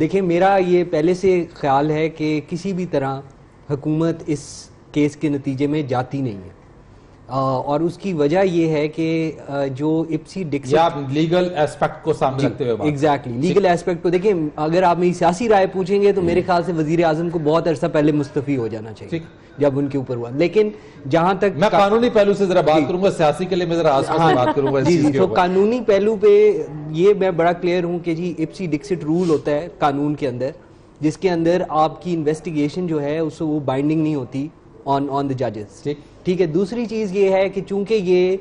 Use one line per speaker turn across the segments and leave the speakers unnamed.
دیکھیں میرا یہ پہلے سے خیال ہے کہ کسی بھی طرح حکومت اس کیس کے نتیجے میں جاتی نہیں ہے، اور اس کی وجہ یہ ہے کہ جو اپسی ڈکسٹ
لیگل ایسپیکٹ کو سامنے رکھتے ہوئے
ایگزیکٹلی لیگل ایسپیکٹ کو دیکھیں، اگر آپ میری سیاسی رائے پوچھیں گے تو میرے خیال سے وزیر اعظم کو بہت عرصہ پہلے مستعفی ہو جانا چاہیے جب ان کے اوپر ہوا. لیکن جہاں تک
میں قانونی پہلو سے ذرا بات کروں گا، سیاسی کے لیے میں ذرا آسمان سے بات کروں گا.
جی تو قانونی پہلو پہ یہ میں بڑا کلیئر ہوں کہ جی اپسی ڈکسٹ رول ہوتا ہے قانون کے اندر، جس کے اندر آپ کی انویسٹیگیشن جو ہے اس سے وہ بائنڈنگ نہیں ہوتی آن دا ججز. ٹھیک ہے. دوسری چیز یہ ہے کہ چونکہ یہ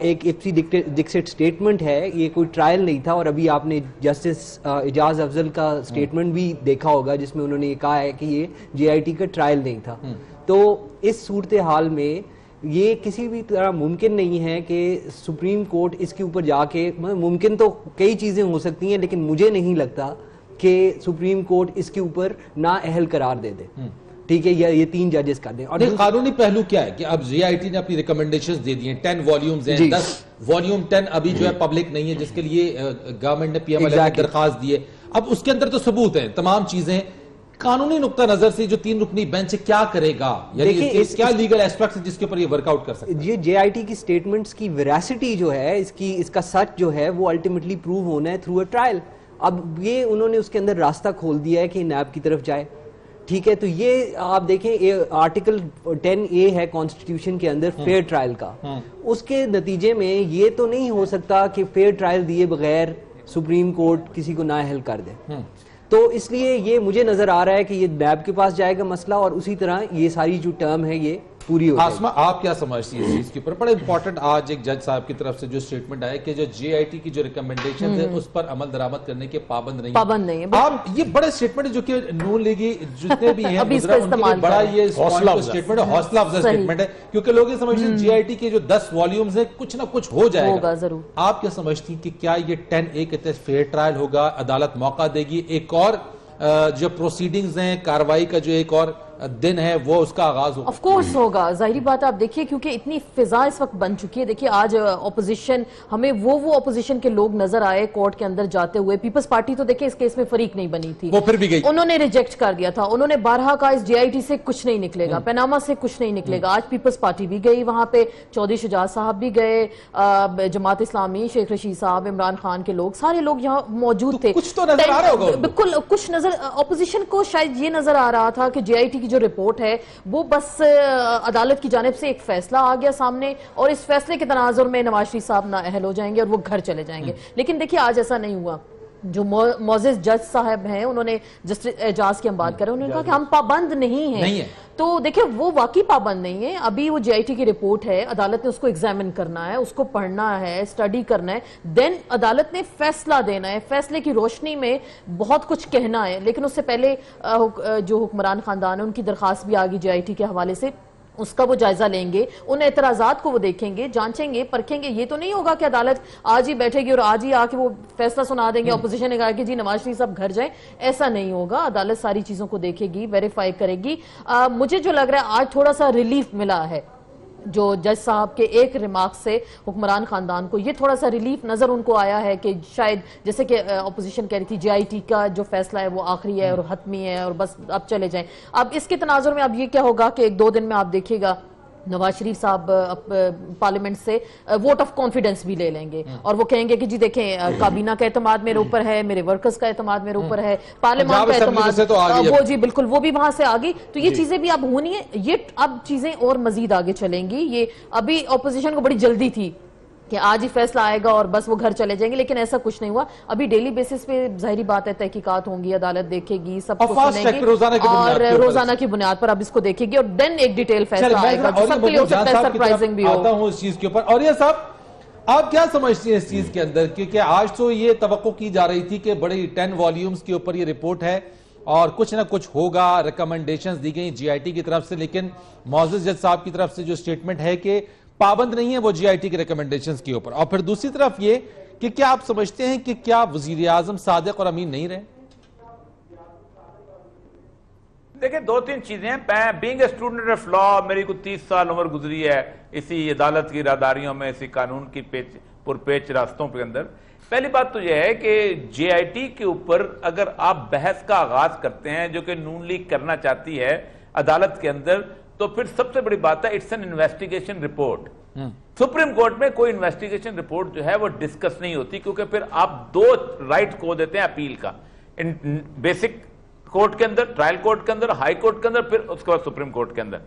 ایک اپسی ڈکسٹ سٹیٹمنٹ ہے، یہ کوئی ٹرائل نہیں تھا، اور ابھی آپ نے جسٹس اعجاز افضل کا سٹیٹمنٹ بھی دیکھا ہوگا جس میں انہوں نے یہ کہا ہے کہ یہ جے آئی ٹی کا ٹرائل نہیں تھا. تو اس صورتحال میں یہ کسی بھی طرح ممکن نہیں ہے کہ سپریم کورٹ اس کے اوپر جا کے، ممکن تو کئی چیزیں ہو سکتی ہیں لیکن مجھے نہیں لگتا کہ سپریم کورٹ اس کے اوپر نااہل قرار دے دے. ٹھیک ہے، یہ 3 ججز کر دیں. اور
قانونی پہلو کیا ہے کہ اب جے آئی ٹی نے اپنی ریکمنڈیشنز دے دی ہیں، 10 والیومز ہیں، 10 والیوم 10 ابھی جو ہے پبلک نہیں ہے، جس کے لیے گورنمنٹ نے پی ایم ایل اے کی درخواست دی ہے. اب اس کے اندر تو ثبوت ہیں، تمام چیزیں. قانونی نقطہ نظر سے جو 3 رکنی بینچ کیا کرے گا، یعنی کیا لیگل ایسپیکٹ ہے جس کے اوپر یہ ورک آؤٹ کر سکتے ہیں؟
یہ جے آئی ٹی کی سٹیٹمنٹس کی ویراسٹی جو ہے، اس کا سچ جو ہے وہ الٹیمیٹلی پروو ہونا ہے تھرو اے ٹرائل. اب یہ انہوں نے اس کے اندر راستہ کھول دیا ہے کہ نیب کی طرف جائے. ٹھیک ہے، تو یہ آپ دیکھیں آرٹیکل 10A ہے کانسٹیٹیوشن کے اندر فیئر ٹرائل کا. اس کے نتیجے میں یہ تو نہیں ہو سکتا کہ فیئر ٹرائل دیے بغیر سپریم کورٹ کسی کو نااہل کر دے. تو اس لیے یہ مجھے نظر آ رہا ہے کہ یہ نیب کے پاس جائے گا مسئلہ، اور اسی طرح یہ ساری جو ٹرم ہے یہ پوری ہو جائے گی.
آسما آپ کیا سمجھتی ہیں اس چیز کے اوپر؟ بڑا امپورٹنٹ آج ایک جج صاحب کی طرف سے جو سٹیٹمنٹ آیا کہ جو جے آئی ٹی کی جو ریکمنڈیشن ہے اس پر عمل درآمد کرنے کے پابند نہیں ہے. آپ یہ بڑے سٹیٹمنٹ جو کہ نون لیگی جتنے بھی ہیں بڑا یہ سٹیٹمنٹ ہے، حوصلہ افزا سٹیٹمنٹ ہے، کیونکہ لوگ یہ سمجھتے ہیں جے آئی ٹی کے جو 10 والیومز ہیں کچھ نہ کچھ ہو جائے گا ضرور. آپ کیا سمجھتی ہیں کہ کیا یہ 10A کے تحت فیئر ٹرائل ہوگا، عدالت موقع دے گی، ایک اور جو پروسیڈنگز ہیں، کاروائی کا جو ایک اور دن ہے وہ اس کا آغاز ہوگا؟
آف کورس ہوگا، ظاہری بات ہے. آپ دیکھیے کیونکہ اتنی فضا اس وقت بن چکی ہے. دیکھیے آج اپوزیشن، ہمیں وہ اپوزیشن کے لوگ نظر آئے کورٹ کے اندر جاتے ہوئے. پیپلز پارٹی تو دیکھیے اس کیس میں فریق نہیں بنی تھی،
وہ پھر بھی گئی،
انہوں نے ریجیکٹ کر دیا تھا. انہوں نے بارہا کہا اس جے آئی ٹی سے کچھ نہیں نکلے گا، پیناما سے کچھ نہیں نکلے گا. آج پیپلز پارٹی بھی گئی وہاں پہ، چودھری شجاعت صاحب بھی گئے، جماعت اسلامی، شیخ رشید صاحب، عمران خان کے لوگ، سارے لوگ یہاں موجود تھے.
کچھ تو نظر آ رہا ہوگا،
بالکل کچھ نظر. اپوزیشن کو شاید یہ نظر آ رہا تھا کہ جے آئی ٹی کی جو رپورٹ ہے وہ بس عدالت کی جانب سے ایک فیصلہ آ گیا سامنے، اور اس فیصلے کے تناظر میں نواز شریف صاحب نااہل ہو جائیں گے اور وہ گھر چلے جائیں گے. لیکن دیکھیے آج ایسا نہیں ہوا. جو معزز جج صاحب ہیں، انہوں نے جسٹس اعجاز کی ہم بات کریں، انہوں نے کہا کہ ہم پابند نہیں ہیں. تو دیکھیں وہ واقعی پابند نہیں ہے. ابھی وہ جے آئی ٹی کی رپورٹ ہے، عدالت نے اس کو ایگزامن کرنا ہے، اس کو پڑھنا ہے، اسٹڈی کرنا ہے، دین عدالت نے فیصلہ دینا ہے. فیصلے کی روشنی میں بہت کچھ کہنا ہے. لیکن اس سے پہلے جو حکمران خاندان ہے ان کی درخواست بھی آگی جے آئی ٹی کے حوالے سے، اس کا وہ جائزہ لیں گے، ان اعتراضات کو وہ دیکھیں گے، جانچیں گے، پرکھیں گے. یہ تو نہیں ہوگا کہ عدالت آج ہی بیٹھے گی اور آج ہی آ کے وہ فیصلہ سنا دیں گے. اپوزیشن نے کہا کہ جی نواز شریف صاحب گھر جائیں، ایسا نہیں ہوگا. عدالت ساری چیزوں کو دیکھے گی، ویریفائی کرے گی. مجھے جو لگ رہا ہے آج تھوڑا سا ریلیف ملا ہے جو جج صاحب کے ایک ریمارک سے حکمران خاندان کو، یہ تھوڑا سا ریلیف نظر ان کو آیا ہے کہ شاید جیسے کہ اپوزیشن کہہ رہی تھی جے آئی ٹی کا جو فیصلہ ہے وہ آخری ہے اور حتمی ہے اور بس اب چلے جائیں. اب اس کے تناظر میں اب یہ کیا ہوگا کہ 1-2 دن میں آپ دیکھیے گا نواز شریف صاحب پارلیمنٹ سے ووٹ آف کانفیڈنس بھی لے لیں گے اور وہ کہیں گے کہ جی دیکھیں کابینہ کا اعتماد میرے اوپر ہے، میرے ورکرز کا اعتماد میرے اوپر ہے، پارلیمان کا اعتماد، وہ جی بالکل وہ بھی وہاں سے آگئی. تو یہ چیزیں بھی اب ہونی ہے. یہ اب چیزیں اور مزید آگے چلیں گی. یہ ابھی اپوزیشن کو بڑی جلدی تھی کہ آج ہی فیصلہ آئے گا اور بس وہ گھر چلے جائیں گے، لیکن ایسا کچھ نہیں ہوا. ابھی ڈیلی بیسس پہ ظاہری بات ہے تحقیقات ہوں گی، عدالت دیکھے گی، سب کو سنیں گی اور روزانہ کی بنیاد پر اب اس کو دیکھے گی اور دین ایک ڈیٹیل فیصلہ آئے گا جو سب کے لیے ہو سکتا ہے سرپرائزنگ بھی ہو.
آتا ہوں اس چیز کے اوپر. اور یہ صاحب آپ کیا سمجھتی ہیں اس چیز کے اندر؟ کیونکہ آج تو یہ توقع کی جا رہی تھی کہ بڑی 10 والیومز کے اوپر یہ رپورٹ ہے اور کچھ نہ کچھ ہوگا، ریکمنڈیشنز دی گئی جی آئی ٹی کی طرف سے، لیکن معزز جج صاحب کی طرف سے جو سٹیٹمنٹ ہے کہ پابند نہیں ہے وہ جی آئی ٹی کے ریکمنڈیشنز کے اوپر. اور پھر دوسری طرف یہ کہ کیا آپ سمجھتے ہیں کہ کیا وزیر اعظم صادق اور امین نہیں رہے؟
دیکھیں 2-3 چیزیں ہیں. Being a student of law, میری کو 30 سال عمر گزری ہے اسی عدالت کی راداریوں میں، اسی قانون کی پرپیچ راستوں کے اندر. پہلی بات تو یہ ہے کہ جے آئی ٹی کے اوپر اگر آپ بحث کا آغاز کرتے ہیں جو کہ نون لیگ کرنا چاہتی ہے عدالت کے اندر، تو پھر سب سے بڑی بات ہے it's an investigation report. Supreme court میں کوئی انویسٹیگیشن رپورٹ جو ہے وہ ڈسکس نہیں ہوتی، کیونکہ پھر آپ دو رائٹ کو دیتے ہیں اپیل کا، بیسک کورٹ کے اندر، ٹرائل کورٹ کے اندر، ہائی کورٹ کے اندر، پھر اس کے بعد سپریم کورٹ کے اندر.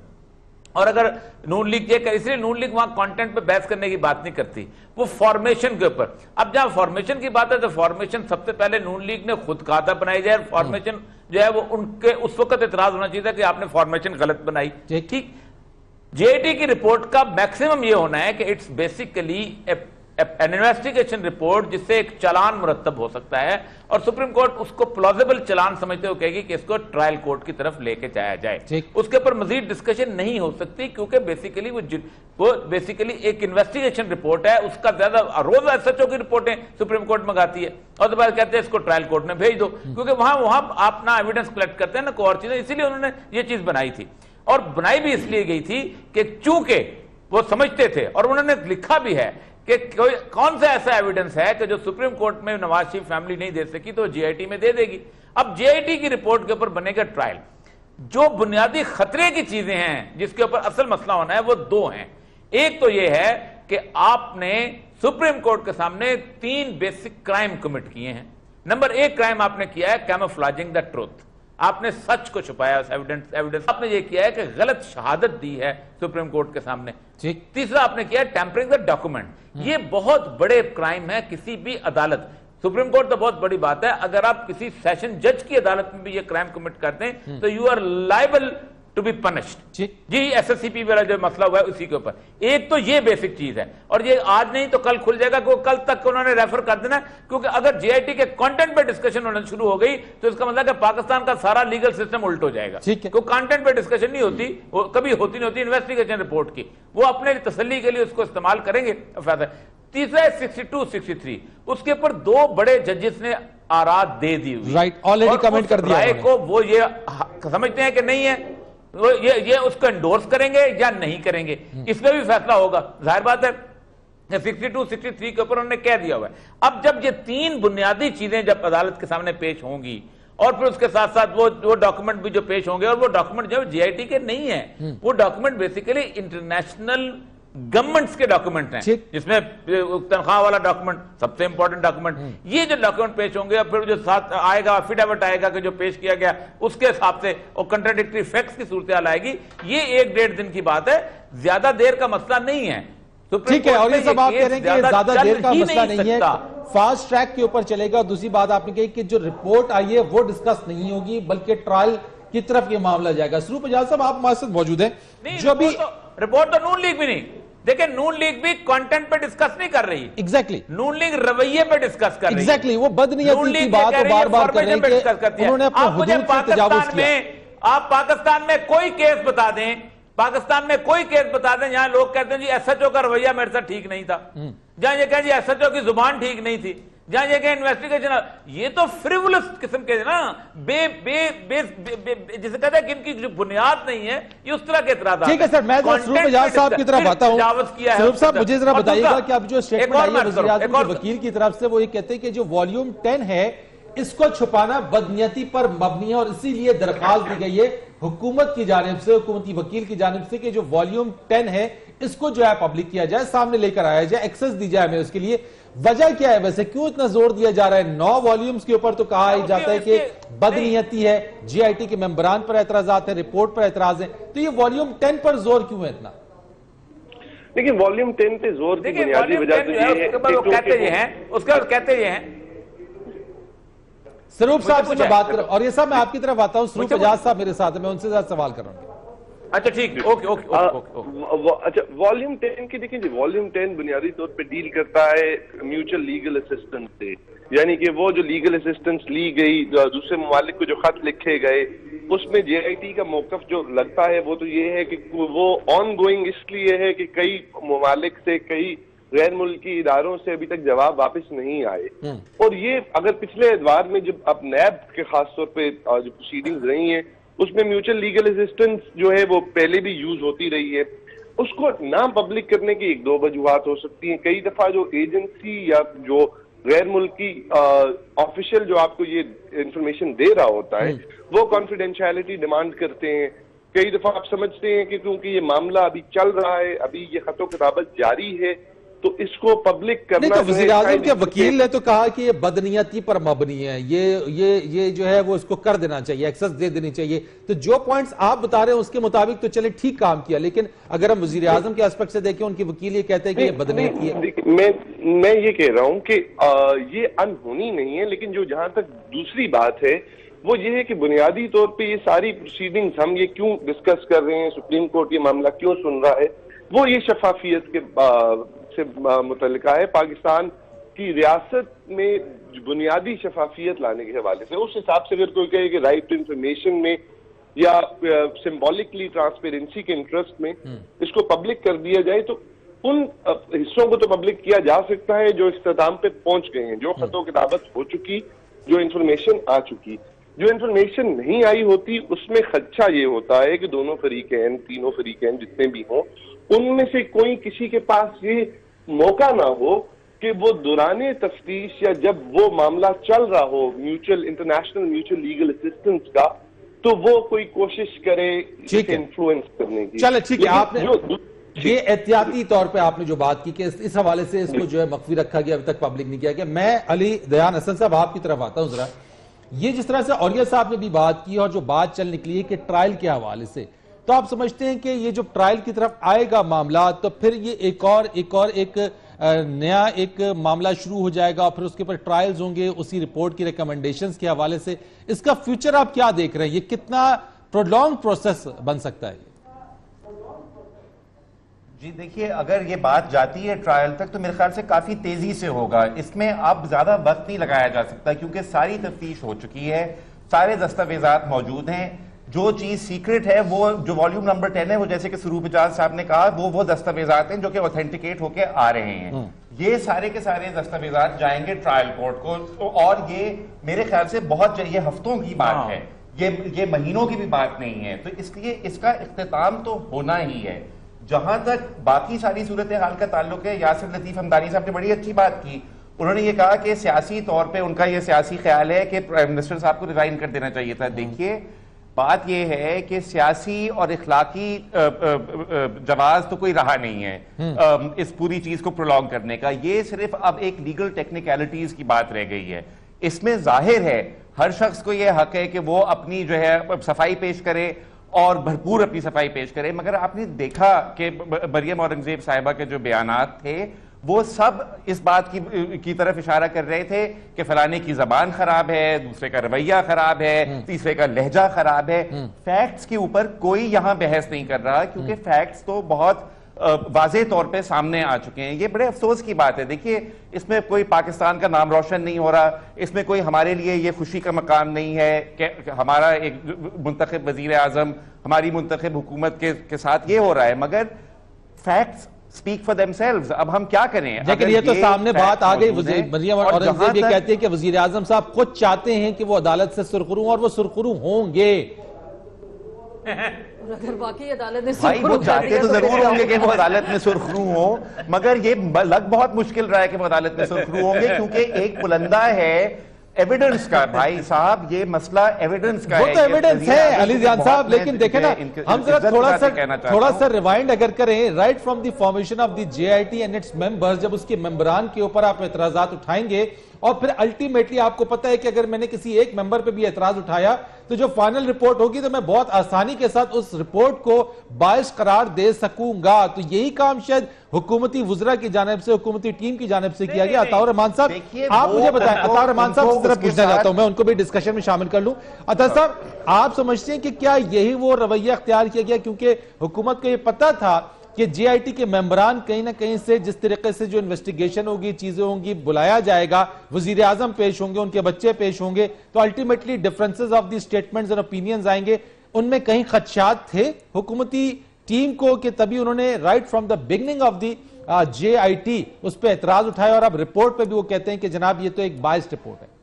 اور اگر نون لیگ یہ کہ اس لیے نون لیگ وہاں کانٹینٹ پہ بحث کرنے کی بات نہیں کرتی، وہ فارمیشن کے اوپر. اب جہاں فارمیشن کی بات ہے تو فارمیشن سب سے پہلے نون لیگ نے خود کہا تھا بنائی جائے. فارمیشن جو ہے وہ ان کے اس وقت اعتراض ہونا چاہیے تھا کہ آپ نے فارمیشن غلط بنائی. ٹھیک، جے آئی ٹی کی رپورٹ کا میکسیمم یہ ہونا ہے کہ it's basically an investigation report جس سے ایک چلان مرتب ہو سکتا ہے، اور سپریم کورٹ اس کو پلازیبل چلان سمجھتے ہوئے کہے گی کہ اس کو ٹرائل کورٹ کی طرف لے کے جایا جائے. اس کے اوپر مزید ڈسکشن نہیں ہو سکتی، کیونکہ بیسیکلی وہ بیسیکلی ایک انویسٹیگیشن رپورٹ ہے. اس کا زیادہ روز ایس ایچ او کی رپورٹیں سپریم کورٹ منگاتی ہے اور دوبارہ کہتے ہیں اس کو ٹرائل کورٹ میں بھیج دو، کیونکہ وہاں آپ نہ ایویڈنس کلیکٹ کرتے ہیں نہ کوئی اور چیزیں. اسی لیے انہوں نے یہ چیز بنائی تھی، اور بنائی بھی اس لیے گئی تھی کہ چونکہ وہ سمجھتے تھے اور انہوں نے لکھا بھی ہے کہ کون سا ایسا ایویڈنس ہے کہ جو سپریم کورٹ میں نواز شریف فیملی نہیں دے سکی تو جے آئی ٹی میں دے دے گی. اب جے آئی ٹی کی رپورٹ کے اوپر بنے گا ٹرائل. جو بنیادی خطرے کی چیزیں ہیں جس کے اوپر اصل مسئلہ ہونا ہے وہ دو ہیں. ایک تو یہ ہے کہ آپ نے سپریم کورٹ کے سامنے 3 بیسک کرائم کمٹ کیے ہیں. نمبر 1 کرائم آپ نے کیا ہے کیموفلاجنگ دا ٹروتھ، آپ نے سچ کو چھپایا اس ایویڈنس. آپ نے یہ کیا ہے کہ غلط شہادت دی ہے سپریم کورٹ کے سامنے. تیسرا آپ نے کیا ہے ٹیمپرنگ دا ڈاکومنٹ. یہ بہت بڑے کرائم ہے کسی بھی عدالت. سپریم کورٹ تو بہت بڑی بات ہے، اگر آپ کسی سیشن جج کی عدالت میں بھی یہ کرائم کمٹ کرتے ہیں تو you are liable to be punished. G S S C P والا جو مسئلہ ہوا ہے اسی کے اوپر. ایک تو یہ بیسک چیز ہے، اور یہ آج نہیں تو کل کھل جائے گا، کہ کل تک انہوں نے ریفر کر دینا. کیونکہ اگر جے آئی ٹی کے کانٹینٹ پہ ڈسکشن ہونا شروع ہو گئی تو اس کا مطلب کہ پاکستان کا سارا لیگل سسٹم الٹ ہو جائے گا. کوئی کانٹینٹ پہ ڈسکشن نہیں ہوتی، وہ کبھی ہوتی نہیں ہوتی انویسٹیگیشن رپورٹ کی. وہ اپنے تسلی کے لیے اس کو استعمال کریں گے. تیسرا ہے 62 63، اس کے اوپر 2 بڑے ججز نے آرات دے دی ہوئی،
رائٹ آلریڈی کمنٹ کر دیا
رائے کو وہ یہ سمجھتے ہیں کہ نہیں ہے، یہ اس کو انڈورس کریں گے یا نہیں کریں گے. اس میں بھی فیصلہ ہوگا. ظاہر بات ہے 62 63 کے اوپر انہوں نے کہہ دیا ہوا ہے. اب جب یہ 3 بنیادی چیزیں جب عدالت کے سامنے پیش ہوں گی، اور پھر اس کے ساتھ ساتھ وہ ڈاکومنٹ بھی جو پیش ہوں گے، اور وہ ڈاکومنٹ جو جے آئی ٹی کے نہیں ہیں، وہ ڈاکومنٹ بیسیکلی انٹرنیشنل گورنمنٹس کے ڈاکومنٹ ہیں، جس میں تنخواہ والا ڈاکومنٹ سب سے امپورٹنٹ ڈاکومنٹ. یہ جو ڈاکومنٹ پیش ہوں گے، پھر جو ساتھ آئے گا افیڈیوٹ آئے گا کہ جو پیش کیا گیا اس کے حساب سے اور کنٹراڈکٹری فیکٹس کی صورتحال آئے گی. یہ 1-1.5 دن کی بات ہے، زیادہ دیر کا مسئلہ نہیں ہے.
ٹھیک ہے، اور یہ سب آپ کہہ رہے ہیں کہ زیادہ دیر کا مسئلہ نہیں ہے، فاسٹ ٹریک کے اوپر چلے گا. دوسری بات آپ نے کہی کہ جو رپورٹ آئی ہے وہ ڈسکس نہیں ہوگی، بلکہ ٹرائل کی طرف یہ معاملہ جائے گا. سروپ اجاز صاحب آپ ہمارے ساتھ موجود ہیں. جو بھی
رپورٹ تو نون لیگ بھی نہیں، دیکھیں نون لیگ بھی کانٹینٹ پہ ڈسکس نہیں کر رہی.
ایگزیکٹلی
نون لیگ رویے پہ ڈسکس کر رہی ہے.
ایگزیکٹلی وہ بدنیتی کی بات کو بار بار کر رہے ہیں کہ انہوں نے اپنے حدود سے تجاوز کیا.
آپ پاکستان میں کوئی کیس بتا دیں، پاکستان میں کوئی کیس بتا دیں جہاں لوگ کہتے ہیں جی ایس ایچ او کا رویہ میرے ساتھ ٹھیک نہیں تھا، جہاں یہ کہیں جی ایس ایچ او کی زبان ٹھیک نہیں تھی، جہاں یہ کہ انویسٹیگیشن، یہ تو فریولس قسم کے نا جسے کہتے ہیں کہ ان کی جو بنیاد نہیں ہے، یہ اس طرح کے اعتراضات.
ٹھیک ہے سر، میں سروپ اجاز صاحب کی طرف آتا ہوں. سروپ صاحب مجھے ذرا بتائیے گا کہ اب جو اسٹیٹمنٹ آئی ہے وزیر اعظم کے وکیل کی طرف سے، وہ یہ کہتے ہیں کہ جو والیوم 10 ہے اس کو چھپانا بدنیتی پر مبنی ہے، اور اسی لیے درخواست دی گئی ہے حکومت کی جانب سے، حکومتی وکیل کی جانب سے، کہ جو والیوم 10 ہے اس کو جو ہے پبلک کیا جائے، سامنے لے کر آیا جائے، ایکسس دی جائے ہمیں اس کے لیے. وجہ کیا ہے ویسے، کیوں اتنا زور دیا جا رہا ہے؟ 9 والیومز کے اوپر تو کہا جاتا ہے کہ بدنیتی ہے، جے آئی ٹی کے ممبران پر اعتراضات ہیں، رپورٹ پر اعتراض ہیں، تو یہ والیوم 10 پر زور کیوں ہے اتنا؟
دیکھیں والیوم 10 پہ زور کی بنیادی وجہ تو یہ ہے
اس کے بعد کہتے یہ ہیں.
سروپ صاحب سے میں بات کر رہا ہوں، اور یہ صاحب میں آپ کی طرف آتا ہوں. سروپ اجاز صاحب میرے ساتھ ہیں، میں ان سے زیادہ سوال کر رہا ہوں.
اچھا ٹھیک،
اچھا والیوم 10 کی دیکھیں جی، والیوم 10 بنیادی طور پہ ڈیل کرتا ہے میوچل لیگل اسسٹنس سے، یعنی کہ وہ جو لیگل اسسٹنس لی گئی دوسرے ممالک کو جو خط لکھے گئے، اس میں جے آئی ٹی کا موقف جو لگتا ہے وہ تو یہ ہے کہ وہ آن گوئنگ اس لیے ہے کہ کئی ممالک سے، کئی غیر ملکی اداروں سے ابھی تک جواب واپس نہیں آئے. اور یہ اگر پچھلے ادوار میں جب اب نیب کے خاص طور پہ جو پروسیڈنگز رہی ہیں اس میں میوچل لیگل اسسٹنس جو ہے وہ پہلے بھی یوز ہوتی رہی ہے، اس کو نہ پبلک کرنے کی 1-2 وجوہات ہو سکتی ہیں. کئی دفعہ جو ایجنسی یا جو غیر ملکی آفیشل جو آپ کو یہ انفارمیشن دے رہا ہوتا ہے وہ کانفیڈینشیلٹی ڈیمانڈ کرتے ہیں. کئی دفعہ آپ سمجھتے ہیں کہ کیونکہ یہ معاملہ ابھی چل رہا ہے, ابھی یہ خط و کتابت جاری ہے, تو اس کو پبلک کرنا.
نہیں تو وزیر اعظم کے وکیل نے تو کہا کہ یہ بدنیتی پر مبنی ہے, یہ جو ہے وہ اس کو کر دینا چاہیے, ایکسس دے دینی چاہیے. تو جو پوائنٹس آپ بتا رہے ہیں اس کے مطابق تو چلے ٹھیک کام کیا, لیکن اگر ہم وزیر اعظم کے اسپیکٹ سے دیکھیں ان کی وکیل یہ کہتے ہیں کہ یہ بدنیتی ہے.
میں یہ کہہ رہا ہوں کہ یہ انہونی نہیں ہے, لیکن جو جہاں تک دوسری بات ہے وہ یہ ہے کہ بنیادی طور پہ یہ ساری پروسیڈنگز ہم یہ کیوں ڈسکس کر رہے ہیں, سپریم کورٹ یہ معاملہ کیوں سن رہا ہے, وہ یہ شفافیت کے سے متعلقہ ہے. پاکستان کی ریاست میں بنیادی شفافیت لانے کے حوالے سے اس حساب سے اگر کوئی کہے کہ رائٹ ٹو انفارمیشن میں یا سمبولکلی ٹرانسپیرنسی کے انٹرسٹ میں اس کو پبلک کر دیا جائے, تو ان حصوں کو تو پبلک کیا جا سکتا ہے جو اختتام پہ پہنچ گئے ہیں, جو خط و کتابت ہو چکی, جو انفارمیشن آ چکی. جو انفارمیشن نہیں آئی ہوتی اس میں خدشہ یہ ہوتا ہے کہ دونوں فریقین, تینوں فریقین جتنے بھی ہوں, ان میں سے کوئی کسی کے پاس یہ موقع نہ ہو کہ وہ دوران تفتیش یا جب وہ معاملہ چل رہا ہو انٹرنیشنل میوچل لیگل اسسٹنس کا, تو وہ کوئی کوشش کرے انفلوئنس کرنے کی.
چلے ٹھیک ہے, آپ نے یہ احتیاطی طور پہ آپ نے جو بات کی کہ اس حوالے سے اس کو جو ہے مخفی رکھا گیا, ابھی تک پبلک نہیں کیا گیا. میں علی دیان حسن صاحب آپ کی طرف آتا ہوں ذرا. یہ جس طرح سے اولیاء صاحب نے بھی بات کی اور جو بات چل نکلی ہے کہ ٹرائل کے حوالے سے, تو آپ سمجھتے ہیں کہ یہ جو ٹرائل کی طرف آئے گا معاملات, تو پھر یہ ایک نیا ایک معاملہ شروع ہو جائے گا اور پھر اس کے پر ٹرائلز ہوں گے اسی رپورٹ کی ریکمنڈیشنز کے حوالے سے. اس کا فیوچر آپ کیا دیکھ رہے ہیں, یہ کتنا پرولونگ پروسیس بن سکتا ہے؟
جی دیکھیے, اگر یہ بات جاتی ہے ٹرائل تک تو میرے خیال سے کافی تیزی سے ہوگا. اس میں اب زیادہ وقت نہیں لگایا جا سکتا کیونکہ ساری تفتیش ہو چکی ہے, سارے دستاویزات موجود ہیں. جو چیز سیکرٹ ہے وہ جو والیوم نمبر 10 ہے, وہ جیسے کہ سروپ اجاز صاحب نے کہا, وہ دستاویزات ہیں جو کہ اوتھینٹیکیٹ ہو کے آ رہے ہیں. یہ سارے کے سارے دستاویزات جائیں گے ٹرائل کورٹ کو, اور یہ میرے خیال سے بہت یہ ہفتوں کی بات ہے, یہ مہینوں کی بھی بات نہیں ہے. تو اس لیے اس کا اختتام تو ہونا ہی ہے. جہاں تک باقی ساری صورتحال کا تعلق ہے, یاسر لطیف ہمدانی صاحب نے بڑی اچھی بات کی. انہوں نے یہ کہا کہ سیاسی طور پہ ان کا یہ سیاسی خیال ہے کہ پرائم منسٹر صاحب کو ریزائن کر دینا چاہیے تھا. دیکھیے بات یہ ہے کہ سیاسی اور اخلاقی جواز تو کوئی رہا نہیں ہے اس پوری چیز کو پرولونگ کرنے کا. یہ صرف اب ایک لیگل ٹیکنیکلٹیز کی بات رہ گئی ہے. اس میں ظاہر ہے ہر شخص کو یہ حق ہے کہ وہ اپنی جو ہے صفائی پیش کرے اور بھرپور اپنی صفائی پیش کرے, مگر آپ نے دیکھا کہ مریم اورنگزیب صاحبہ کے جو بیانات تھے وہ سب اس بات کی طرف اشارہ کر رہے تھے کہ فلانے کی زبان خراب ہے, دوسرے کا رویہ خراب ہے, تیسرے کا لہجہ خراب ہے. فیکٹس کے اوپر کوئی یہاں بحث نہیں کر رہا کیونکہ فیکٹس تو بہت واضح طور پہ سامنے آ چکے ہیں. یہ بڑے افسوس کی بات ہے. دیکھیے اس میں کوئی پاکستان کا نام روشن نہیں ہو رہا, اس میں کوئی ہمارے لیے یہ خوشی کا مقام نہیں ہے کہ ہمارا ایک منتخب وزیر اعظم ہماری منتخب حکومت کے ساتھ یہ ہو رہا ہے, مگر فیکٹس speak for themselves. اب ہم کیا کریں؟
لیکن یہ تو سامنے بات آ گئی, مریم اورنگزیب یہ کہتی ہے کہ وزیر اعظم صاحب خود چاہتے ہیں کہ وہ عدالت سے سرخرو اور وہ سرخرو ہوں گے.
اگر واقعی عدالت نے
بھائی وہ چاہتے تو ضرور ہوں گے کہ وہ عدالت میں سرخرو ہوں, مگر یہ لگ بہت مشکل رہا ہے کہ وہ عدالت میں سرخرو ہوں گے کیونکہ ایک بلندہ ہے ایویڈنس کا. بھائی صاحب یہ مسئلہ ایویڈنس کا ہے,
وہ تو ایویڈنس ہے علی دیان صاحب, لیکن دیکھیں نا ہم ذرا تھوڑا سا ریوائنڈ اگر کریں, right from the formation of the JIT and its members, جب اس کے ممبران کے اوپر آپ اعتراضات اٹھائیں گے اور پھر الٹیمیٹلی آپ کو پتا ہے کہ اگر میں نے کسی ایک ممبر پہ بھی اعتراض اٹھایا تو جو فائنل رپورٹ ہوگی تو میں بہت آسانی کے ساتھ اس رپورٹ کو باعث قرار دے سکوں گا. تو یہی کام شاید حکومتی وزراء کی جانب سے, حکومتی ٹیم کی جانب سے کیا گیا. عطا الرحمان صاحب آپ مجھے بتائیں, عطا الرحمان صاحب سے طرف پوچھنا چاہتا ہوں, میں ان کو بھی ڈسکشن میں شامل کر لوں. عطا صاحب آپ سمجھتے ہیں کہ کیا یہی وہ رویہ اختیار کیا گیا کیونکہ حکومت کو یہ پتا تھا کہ JIT کے ممبران کہیں نہ کہیں سے جس طریقے سے جو انویسٹیگیشن ہوگی, چیزیں ہوں گی, بلایا جائے گا, وزیر اعظم پیش ہوں گے, ان کے بچے پیش ہوں گے, تو ultimately differences of the statements اور اوپینینز آئیں گے. ان میں کہیں خدشات تھے حکومتی ٹیم کو کہ تبھی انہوں نے right from the beginning of the JIT اس پہ اعتراض اٹھایا, اور اب رپورٹ پہ بھی وہ کہتے ہیں کہ جناب یہ تو ایک بائسڈ رپورٹ ہے.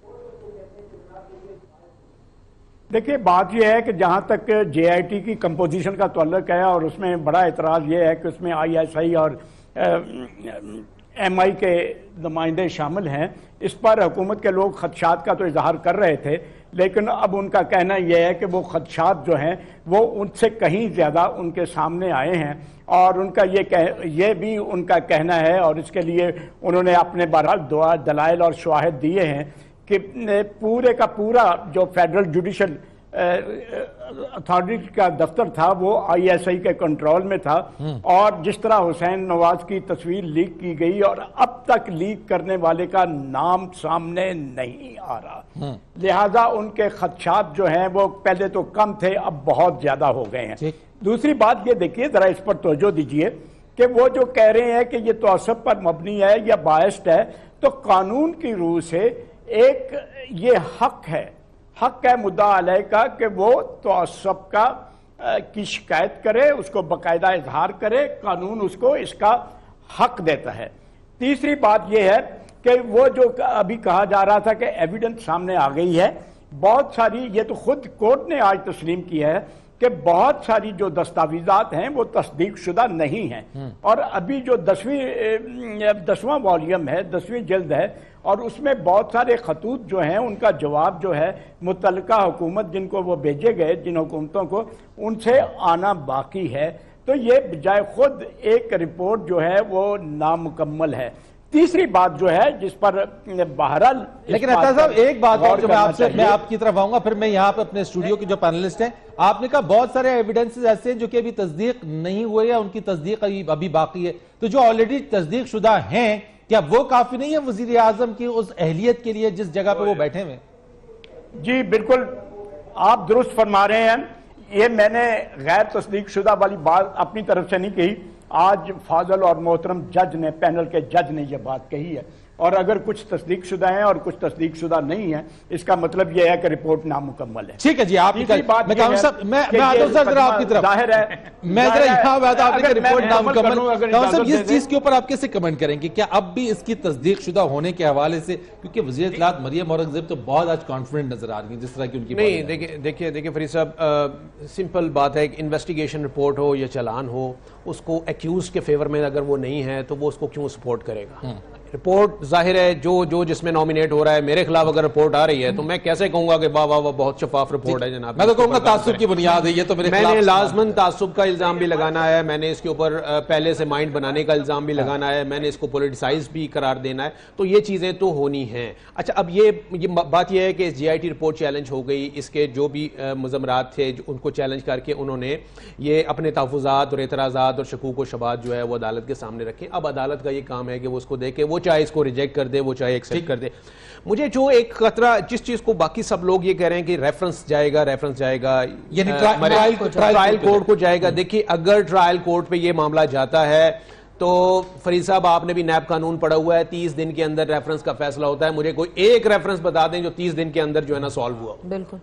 دیکھیے بات یہ ہے کہ جہاں تک JIT کی کمپوزیشن کا تعلق ہے, اور اس میں بڑا اعتراض یہ ہے کہ اس میں ISI اور ایم آئی کے نمائندے شامل ہیں، اس پر حکومت کے لوگ خدشات کا تو اظہار کر رہے تھے، لیکن اب ان کا کہنا یہ ہے کہ وہ خدشات جو ہیں وہ ان سے کہیں زیادہ ان کے سامنے آئے ہیں، اور ان کا یہ بھی ان کا کہنا ہے، اور اس کے لیے انہوں نے اپنے بہرحال دلائل اور شواہد دیے ہیں کہ پورے کا پورا جو فیڈرل جوڈیشل اتھارٹی کا دفتر تھا وہ آئی ایس آئی کے کنٹرول میں تھا، اور جس طرح حسین نواز کی تصویر لیک کی گئی اور اب تک لیک کرنے والے کا نام سامنے نہیں آ رہا، لہذا ان کے خدشات جو ہیں وہ پہلے تو کم تھے، اب بہت زیادہ ہو گئے ہیں۔ دوسری بات یہ دیکھیے، ذرا اس پر توجہ دیجئے کہ وہ جو کہہ رہے ہیں کہ یہ تعصب پر مبنی ہے یا بائسڈ ہے، تو قانون کی روح سے ایک یہ حق ہے مدعا علیہ کا کہ وہ تعصب کی شکایت کرے، اس کو باقاعدہ اظہار کرے، قانون اس کو اس کا حق دیتا ہے۔ تیسری بات یہ ہے کہ وہ جو ابھی کہا جا رہا تھا کہ ایویڈنس سامنے آ گئی ہے، بہت ساری، یہ تو خود کورٹ نے آج تسلیم کیا ہے کہ بہت ساری جو دستاویزات ہیں وہ تصدیق شدہ نہیں ہیں، اور ابھی جو 10واں والیوم ہے، 10ویں جلد ہے، اور اس میں بہت سارے خطوط جو ہیں ان کا جواب جو ہے متعلقہ حکومت جن کو وہ بھیجے گئے، جن حکومتوں کو، ان سے آنا باقی ہے، تو یہ بجائے خود ایک رپورٹ جو ہے وہ نامکمل ہے۔ تیسری بات جو ہے جس پر بہرحال،
لیکن اطہر صاحب ایک بات اور جو میں آپ کی طرف آؤں گا، پھر میں یہاں پہ اپنے اسٹوڈیو کے جو پینلسٹ ہیں، آپ نے کہا بہت سارے ایویڈنسز ایسے ہیں جو کہ ابھی تصدیق نہیں ہوئے یا ان کی تصدیق ابھی باقی ہے، تو جو آلریڈی تصدیق شدہ ہیں کیا وہ کافی نہیں ہے وزیر اعظم کی اس اہلیت کے لیے جس جگہ پہ وہ بیٹھے ہوئے؟
جی بالکل آپ درست فرما رہے ہیں، یہ میں نے غیر تصدیق شدہ والی بات اپنی طرف سے نہیں کہی، آج فاضل اور محترم جج نے، پینل کے جج نے یہ بات کہی ہے، اور اگر کچھ تصدیق شدہ ہیں اور کچھ تصدیق شدہ نہیں ہیں، اس کا مطلب یہ ہے کہ رپورٹ نامکمل ہے۔
ٹھیک ہے جی، آپ کی بات میں صاحب میں آدھر صدر آپ کی طرف
ظاہر ہے،
میں ذرا یہاں بات آپ نے کہ رپورٹ نامکمل، صاحب اس چیز کے اوپر آپ کیسے کمنٹ کریں گے؟ کیا اب بھی اس کی تصدیق شدہ ہونے کے حوالے سے، کیونکہ وزیر اطلاعات مریم اورنگزیب تو بہت آج کانفیڈنٹ نظر آ رہی ہیں جس طرح کی ان کی،
نہیں دیکھیے فرید صاحب، سمپل بات ہے کہ انویسٹیگیشن رپورٹ ہو یا چلان ہو، اس کو ایکیوز کے فیور میں اگر وہ نہیں ہے تو وہ اس کو کیوں سپورٹ کرے گا؟ رپورٹ ظاہر ہے جو جس میں نومینیٹ ہو رہا ہے، میرے خلاف اگر رپورٹ آ رہی ہے تو میں کیسے کہوں گا کہ واہ واہ واہ بہت شفاف رپورٹ ہے جناب؟
میں تو کہوں گا تعصب کی بنیاد ہے یہ، تو میرے خلاف
میں نے لازماً تعصب کا الزام بھی لگانا ہے، میں نے اس کے اوپر پہلے سے مائنڈ بنانے کا الزام بھی لگانا ہے، میں نے اس کو پولیٹیسائز بھی قرار دینا ہے، تو یہ چیزیں تو ہونی ہیں۔ اچھا، اب یہ بات یہ ہے کہ جی آئی ٹی رپورٹ چیلنج ہو گئی، اس کے جو بھی مضمرات تھے ان کو چیلنج کر کے انہوں نے یہ اپنے تحفظات اور اعتراضات اور شکوک و شبہات جو ہے وہ عدالت کے سامنے رکھے۔ اب عدالت کا یہ کام ہے کہ وہ اس کو دیکھے، وہ چاہے اس کو ریجیکٹ کر دے، وہ چاہے ایکسپٹ کر دے۔ مجھے جو ایک خطرہ، جس چیز کو باقی سب لوگ یہ کہہ رہے ہیں کہ ریفرنس جائے گا
یعنی
ٹرائل کورٹ کو جائے گا، دیکھیے اگر ٹرائل کورٹ پہ یہ معاملہ جاتا ہے تو فرید صاحب آپ نے بھی نیب قانون پڑھا ہوا ہے، 30 دن کے اندر ریفرنس کا فیصلہ ہوتا ہے۔ مجھے کوئی ایک ریفرنس بتا دیں جو 30 دن کے اندر جو ہے نا سالو ہوا،
بالکل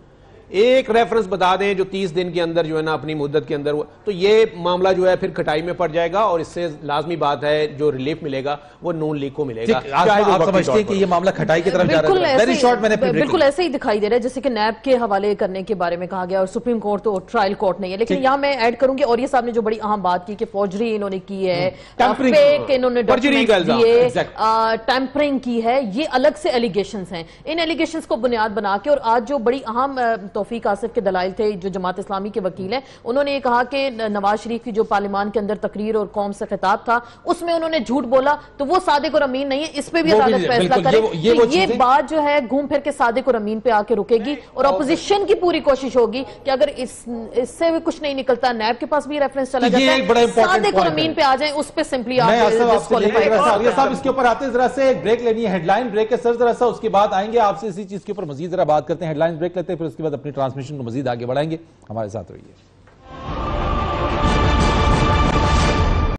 ایک ریفرنس بتا دیں جو 30 دن کے اندر جو ہے نا اپنی مدت کے اندر ہوا، تو یہ معاملہ جو ہے پھر کھٹائی میں پڑ جائے گا، اور اس سے لازمی بات ہے جو ریلیف ملے گا وہ نون لیگ کو ملے گا۔
آپ سمجھتے ہیں کہ یہ معاملہ کھٹائی کی طرف جا رہا ہے؟ ویری شارٹ، میں نے
بالکل ایسے ہی دکھائی دے رہا ہے جیسے کہ نیب کے حوالے کرنے کے بارے میں کہا گیا، اور سپریم کورٹ تو ٹرائل کورٹ نہیں ہے، لیکن یہاں میں ایڈ کروں گی، اور یہ صاحب نے جو بڑی اہم بات کی کہ فوجری انہوں نے کی ہے، فیک انہوں نے ڈاکیومنٹس دیے، ٹیمپرنگ کی ہے، یہ الگ سے ایلیگیشنز ہیں۔ ان ایلیگیشنز کو بنیاد بنا کے، اور آج جو بڑی اہم توفیق آصف کے دلائل تھے جو جماعت اسلامی کے وکیل ہیں، انہوں نے یہ کہا کہ نواز شریف کی جو پارلیمان کے اندر تقریر اور قوم سے خطاب تھا اس میں انہوں نے جھوٹ بولا، تو وہ صادق اور امین نہیں ہے، اس پہ بھی عدالت فیصلہ کرے۔ یہ بات جو ہے گھوم پھر کے صادق اور امین پہ آ کے رکے گی، اور اپوزیشن کی پوری کوشش ہوگی کہ اگر اس سے بھی کچھ نہیں نکلتا، نیب کے پاس بھی ریفرنس چلا جاتا ہے، صادق اور امین پہ آ جائیں، اس پہ سمپلی آپ ڈسکوالیفائی کریں۔
صاحب اس کے اوپر آتے ہیں، ذرا سے ایک بریک لینی ہے، ہیڈ لائن بریک ہے سر، ذرا سا اس کے بعد آئیں گے آپ سے اسی چیز کے اوپر مزید ذرا بات کرتے ہیں۔ ہیڈ لائن بریک لیتے ہیں، پھر اس کے بعد اپنی ٹرانسمیشن کو مزید آگے بڑھائیں گے، ہمارے ساتھ رہیے۔